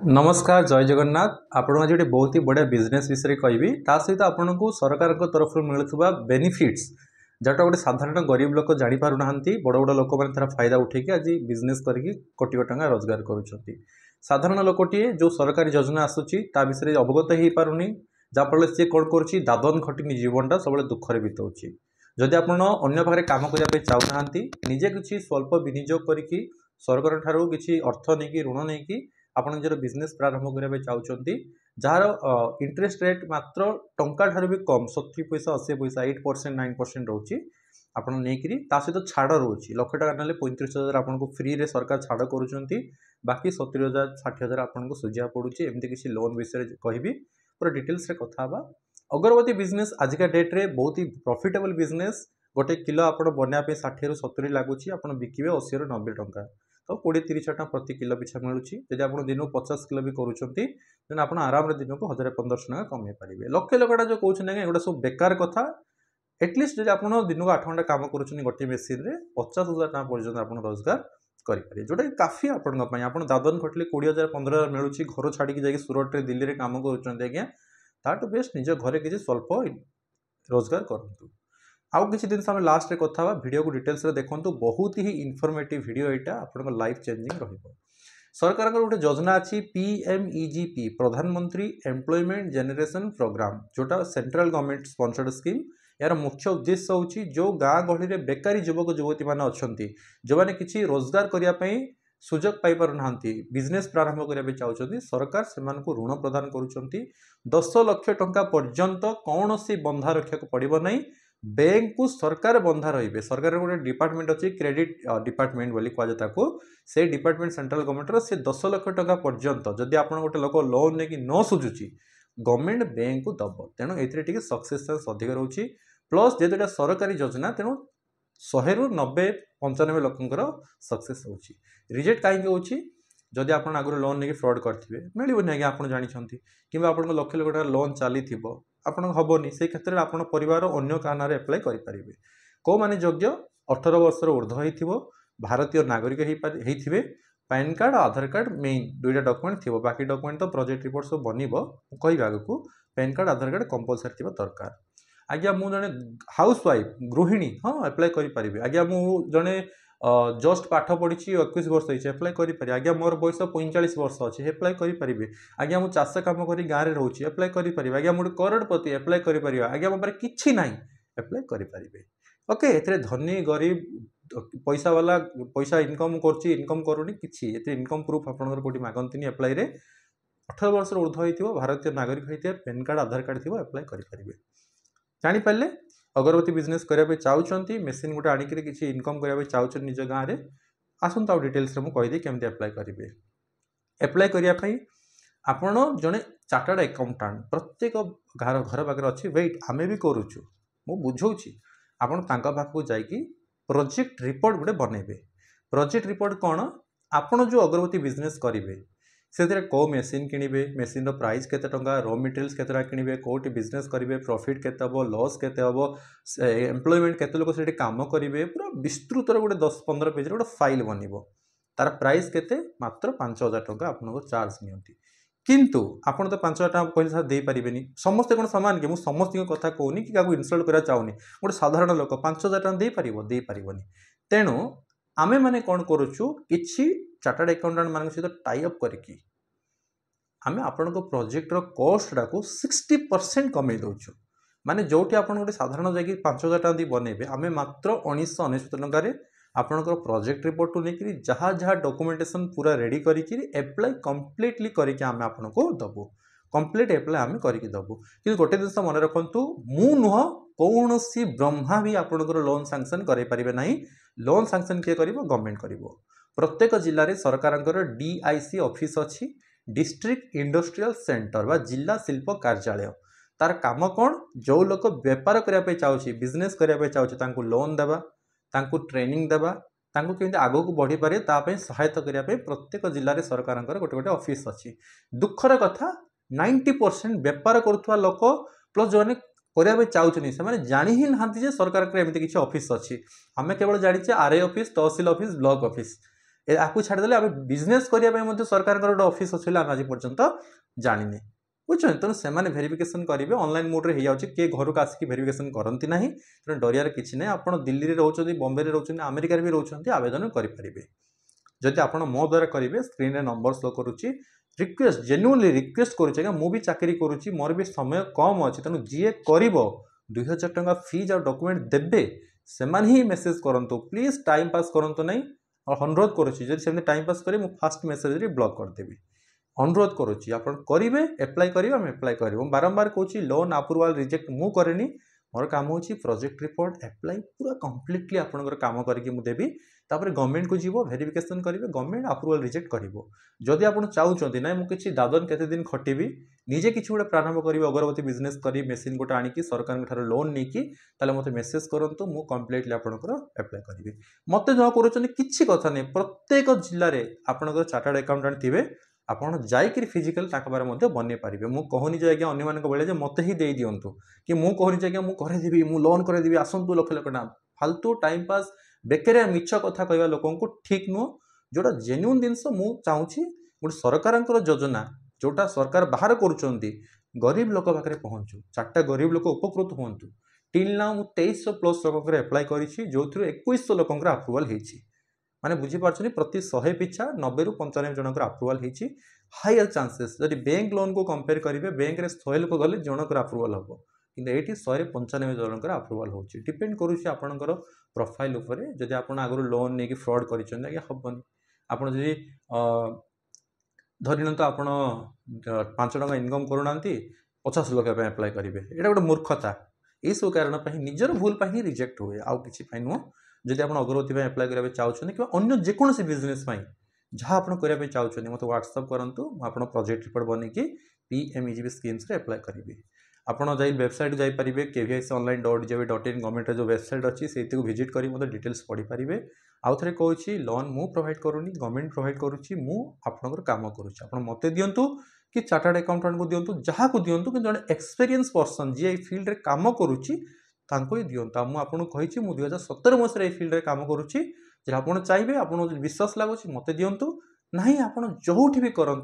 नमस्कार जय जगन्नाथ। आपण आज गोटे बहुत ही बढ़िया बिजनेस विषय कहि सहित आपण को सरकार तरफ मिलुवा बेनिफिट्स जोटा गोटे साधारण गरीब लोक जापार ना बड़ बड़ लोक मैंने तार फायदा उठेकी आज बिजनेस करके कोटी टंका रोजगार करुँच। साधारण लोकटीए जो सरकारी योजना आसूची विषय अवगत हो पारुनी जहाँफल सी कौन कर दादन खटी जीवनटा सब दुखरे बिताऊँ। जदि आप अन्य पाखे कम करने चाहूना निजे किसी स्वल्प विनियोग करके सरकार ठारू किसी अर्थ नहीं ऋण नहीं आप निजर बिजनेस प्रारंभ करने चाहते जार इंटरेस्ट रेट मात्र टंका ठारू भी कम 70 पैसा 80 पैसा 8% 9% रोचे आप सहित छाड़ रोचे लक्ष टाँग ना 35,000 आपको फ्री रे सरकार छाड़ कर बाकी 70,000 60,000 आपको सुझा पड़ुचे। एमती किसी लोन विषय कहि पूरा डिटेल्स रे कथा बा। अगरबत्ती बिजनेस आजिका डेट रे बहुत ही प्रॉफिटेबल बिजनेस। गोटे किलो आप बनापे 60 ରୁ 70 लगुच आप बिके 80 ରୁ 90 टंका तो 20-30 टका प्रति किलो पिछा मिलूँ। जब आप दिन को 50 किलो भी करुँच आप आराम दिन को 1,000-1,500 टका कमे पारे। लक्ष लक्षटा जो कहते हैं एगुटा सब बेकार कथा। एटलिस्ट जब आप दिन को 8 घंटा कम करुँच गोटे मेसीन में 50,000 टका पर्यटन आप रोजगार करेंगे जोटा कि काफी आपंपाई। आप दादन खटले 20,000-15,000 मिलूँ घर छाड़ी जाकि सूरत दिल्ली में कम करुँच बेस्ट निज घर किसी स्वल्प रोजगार करूँ। आउ किसी दिन आम लास्ट रे कथा वीडियो को डिटेल्स रे देखूँ बहुत ही इनफॉर्मेटिव वीडियो यहाँ आप लाइफ चेंजिंग रहिबो। सरकार गोटे योजना अच्छी PMEGP प्रधानमंत्री एम्प्लॉयमेंट जेनरेशन प्रोग्राम जोटा सेंट्रल गवर्नमेंट स्पॉन्सर्ड स्कीम। यार मुख्य उद्देश्य होची जो गाँ गहली में बेकारी युवक युवती मैंने अच्छा जो मैंने किसी रोजगार करने सुजोग पाई पार ना बिजनेस प्रारंभ करने चाहते सरकार से ऋण प्रदान करुँच 10 लाख टंका पर्यंत कौन सी बंधा रखा पड़ो ना। बैंक को सरकार बंधा रही सरकार गोटे डिपार्टमेंट अच्छी क्रेडिट डिपार्टमेंट बोली कहुए से डिपार्टमेंट सेंट्रल गवर्नमेंट से 10 लाख टंका पर्यंत जदि आप गोटे लोक लोन नहीं न सुझुची गवर्नमेंट बैंक को दब। तेणु ये सक्सेस चांस अधिक रोचे प्लस जेहेतु सरकारी योजना तेणु 100 ରୁ 90-95 लोकंर सक्सेस होची। रिजेक्ट कहीं होची जदि आप आगुरी लोन नहीं फ्रॉड करते मिलूनी आज्ञा आप जानते कि लक्ष लक्ष टका लोन चली आप हेनी से क्षेत्र में आप परिवार अन्य क्या ना एप्लाय करेंगे। कौ माने योग्य 18 वर्षर ऊर्ध्व हो भारतीय नागरिक होते पैन कार्ड आधार कार्ड मेन दुईटा डॉक्यूमेंट थी बाकी डॉक्यूमेंट तो प्रोजेक्ट रिपोर्ट सब बनब कह आगे पैन कार्ड आधार कार्ड कंपलसरी थी दरकार। आज्ञा मु जड़े हाउस वाइफ गृहिणी हाँ एप्लाय करें। आज्ञा मु जड़े जस्ट पाठ पढ़ी 21 वर्ष होती एप्लाय करें। आज्ञा मोर बयस 45 वर्ष अच्छे एप्लाय करें। आज्ञा मुझे चाष कम कर गाँव में रोचे एप्लाय करें। आज्ञा मुझे करोड़पति एप्लाय करें। आज्ञा मो पारे किछि ना एप्लाय करें। ओके ए धनी गरीब पैसा वाला पैसा इनकम इनकम करूनी कि इनकम प्रूफ आपंकर कौटी मागंती एप्लाय 18 वर्ष ऊर्ध्व हो भारतीय नागरिक होते पैन कार्ड आधार कार्ड थी एप्लाय करेंगे। जापारे अगरबत्ती बिजनेस करने चाहते मेसीन गोटे आणिक किसी इनकम करने चाहते निज गाँव में आसतु आ डिटेल्स मुझे कहीदी केमती एप्लाय करेंगे। एप्लाय करने आपण जड़े चार्टर्ड अकाउंटेंट प्रत्येक घर घर पाखे अच्छी वेट आम भी करुचु मु बुझाऊँगी आपण पाखक जाकि प्रोजेक्ट रिपोर्ट गोटे बनइबे। प्रोजेक्ट रिपोर्ट कौन आपण जो अगरबत्ती बिजनेस करेंगे से कौ मेसीन किणवे मेसीन प्राइस केते टंका रॉ मटेरियल्स केते किणवे कौटी बिजनेस करेंगे प्रॉफिट केते हम लॉस केते हम एम्प्लॉयमेंट केते लोक से काम करेंगे पूरा विस्तृत गोटे 10-15 पेज गोटे फाइल बनइबो तार प्राइस केते मात्र 5,000 टंका आपन चार्ज नियंती। किंतु आपन तो 5,000 टंका पैसा दे पारिबेनी समस्ते कोन समान के मु समस्त कथा कहूनी कि काकू इनसल्ट करा चाहूनी गोटे साधारण लोक 5,000 टंका दे पारिबोनी। तेणु आमे माने कोन करूछु किछि चार्टर्ड अकाउंटेंट मान सहित टाई अप करके आमे आपण प्रोजेक्टर कॉस्टा को 60% कमे दौचु। माने जोटी आप गोटे साधारण जगह 5,000 टंका दी बनइबे आमे मात्र 1999 टंका आपणकर प्रोजेक्ट रिपोर्ट टू लेकर जहाँ जहाँ डॉक्यूमेंटेशन पूरा रेडी करी एप्लाय कंप्लीटली करके आमे आपको दबु कंप्लीट एप्लाय आमे करके दबु। कि गोटे जिन मन रखु मु नुह कौन सी ब्रह्मा भी आपणकर लोन सांक्शन करें ना। लोन सांक्शन किए कर गवर्नमेंट कर प्रत्येक जिले में सरकार DIC ऑफिस अच्छी डिस्ट्रिक्ट इंडस्ट्रियल सेंटर बा जिला शिल्प कार्यालय तार काम कौन जो लोक बेपार करने चाहूँ बिजनेस करने चाहूँ लोन देवा तांकु ट्रेनिंग देवा तांकु केमती आगो को बढ़ी पारे तापे सहायता करने प्रत्येक जिले में सरकार गोटे गोटे ऑफिस अच्छी। दुखर कथा 90% बेपार करुवा लोक प्लस जो करने चाहते से जानी ही ना सरकार एमती किसी ऑफिस अच्छी। आम केवल जाचे RI office tehsil office block office आपको छाड़देले आम बिजनेस करने सरकार गोटे ऑफिस अच्छे आम आज पर्यंत जाने बुझे तेणु से भेरिफिकेशन करेंगे ऑनलाइन मोड रे हो किए घर को आसिक भेरिफिकेशन करती ना तेणु डरियार किसी ना आप दिल्ली में रोचे बॉम्बे में रोचे अमेरिका भी रोचे आवेदन करेंगे जदि आप मो द्वारा करेंगे स्क्रीन रे नंबर शो करुच्ची रिक्वेस्ट जेन्युइनली रिक्वेस्ट करुच्ची आज्ञा मुझे चाकरी करुच्ची मोर भी समय कम अच्छी तेणु जी कर 2000 टंका फीज और डॉक्यूमेंट देबे से ही मेसेज करूँ प्लीज टाइम पास करूँ ना और अनुरोध करुच्ची जब से टाइम पास करें फास्ट मेसेज रे ब्लॉक करदेवी अनुरोध करुच्ची आप करेंगे एप्लाय करेंगे आम एप्लाय करूँ बारंबार कहूँ लोन अप्रूवाल रिजेक्ट मु करेनी मोर काम हो प्रोजेक्ट रिपोर्ट एप्लाय पूरा कम्प्लीटली आपंकर काम करके देवी तापर गवर्नमेंट को जीव वेरिफिकेशन करेंगे गवर्नमेंट अप्रूवाल रिजेक्ट कर जदि आप चाहते ना मुझे दादन केते दिन खटिबी निजे किसी गोटे प्रारंभ करी अगरबत्ती बिजनेस करी मेसीन गोटे आनिकी सरकार लोन नहीं मत मेसेज करूँ मु कम्प्लीटली आपंकर एप्लाय करी मत जो कर किसी कथा नहीं प्रत्येक जिले में आपंकर चार्टर्ड अकाउंटेंट थे आपड़ जाकर फिजिकल बारे बन पारे मुझे कहनी जे आज्ञा अन्य बेले मत ही दे दिंतु कि मुझे कहनी आज्ञा मुझे मु लोन करदेवी आसतु लक्ष लक्ष ना फालतू टाइम पास बेकारिया मिछ कथा कहवा लोक ठीक नुह जोटा जेन्युइन जिनस मु चाहूँगी गोटे सरकार योजना जोटा सरकार बाहर करुँच गरीब लोक पाखे पहुँचू 4टा गरीब लोक उपकृत हूँ टिल ना मु 2300+ लोक एप्लाय करी जो 2100 लोक अप्रूवाल होती माने बुझीपार प्रति 100 पिछा 90 ରୁ 95 जनकर अप्रूवाल होती हायर चांसेस जब बैंक लोन को कंपेयर करेंगे बैंक रे 100 लोक गले जनकर अप्रूवाल हम कि ये 100 ରୁ 95 जनकर अप्रूवाल होती डिपेंड करुच्ची आपणकर प्रोफाइल उपरे जदि आप आगु लोन नहीं फ्रॉड कर हेनी आप धरी तो आप 5 टका इनकम करूना 50 लाख एप्लाय करेंगे यहाँ गोटे मूर्खता यह सब कारण निजर भूल ही रिजेक्ट हुए आउ कि नुह जदि आप अगरबत्ती एप्लाय करा चाहते कि अन्य जेकोसी बिजनेस जहाँ आप करने चाहते मतलब व्हाट्सअप करूँ आप प्रोजेक्ट रिपोर्ट बनईकि PMEGP स्कीम्स एप्लाय करेंगे आपड़ जाई वेबसाइट जापर kvsonline.gov.in गवर्नमेंट जो वेबसाइट अच्छी से विजिट कर मतलब डिटेल्स पढ़ी पारे आउ थे कहूँ लोन मु प्रोवाइड करूनी गवर्नमेंट प्रोवाइड करुच्ची मु आपनकर काम करुच्ची आप मत दिंतु कि चार्टर्ड अकाउंटेंट को दिंतु जहाँ को दिंतु कि जड़े एक्सपीरियंस पर्सन जी ये फील्ड रे काम करुच्ची तांको ही दिंतु आपको कही 2017 मसीह ये फील्ड रे काम करुच्ची जब आप चाहिए आपको विश्वास लगुच मत दिंतु ना आप जो भी करूँ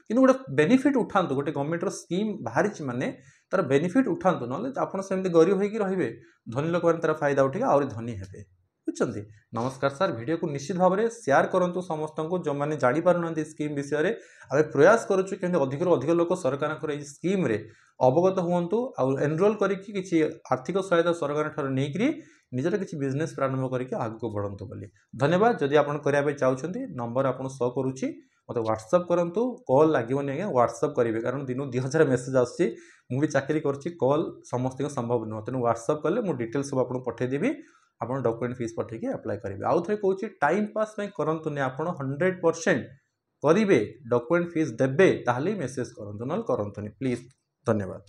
कि गोटे बेनिफिट उठातु गोटे गवर्नमेंट स्कीम बाहरी माने तार बेनिफिट उठातु ना आप गरीब होकर रे धनी लोक मैंने तार फायदा उठे आहरी धनी हे बुझे नमस्कार सर वीडियो को निश्चित भाव में शेयर करूँ समस्त को जो मैंने जापर ना स्कीम विषय में आम प्रयास करुँ कि अधिक अधिक लोक सरकार स्कीम रे अवगत हूँ एनरोल करके आर्थिक सहायता सरकार नहीं निजर किसी बिजनेस प्रारंभ करके आगे बढ़ंतु बोली धन्यवाद जदि आप करने चाहते नंबर आपको शो करुच्ची मत व्हाट्सअप करूँ कॉल लगे आज्ञा व्हाट्सअप करेंगे कारण दिन 2000 मेसेज आसूँ मुझे चाकरी करुच्ची कॉल समस्त संभव नुह तेणु व्हाट्सअप कले मुझे डिटेल्स सब आपको पठेदेवी आप डॉक्यूमेंट फीस पठेकी अप्लाई करेंगे आउ थे कहूँ टाइम पास करूँ आप 100% करेंगे डॉक्यूमेंट फीस देवे ताहले मेसेज करूँ ना करूँ प्लीज धन्यवाद।